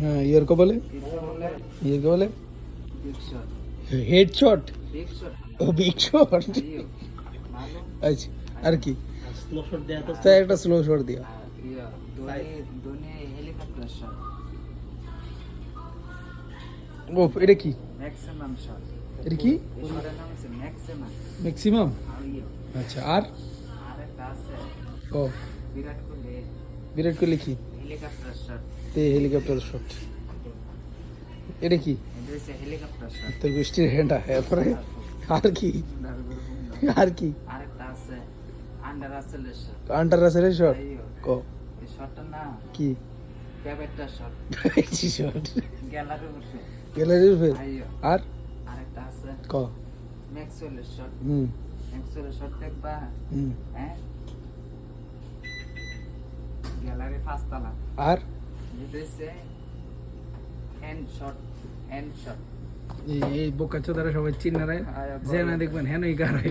হ্যাঁ ইয়ার কো বলে ইয়ার কো বলে হেডশট ও বিগ শট আচ্ছা আর কি স্লো শট দেয়া তো তাই একটা স্লো শট দিয়া ও এটা কি এটা কি ম্যাক্সিমাম আচ্ছা আর ও বিরাট কোহলি কি তে হেলিকপ্টার শট এটা কি তোর গোষ্ঠীর হ্যান্ডা এরপরে আর কি আর কি আন্ডার রাসেলের শট ক কি শট গ্যালারির উপরে আর ক হুম হুম আর এই বোকা চোদারা সবাই চিনারায় যে না দেখবেন হেনই গাড়াই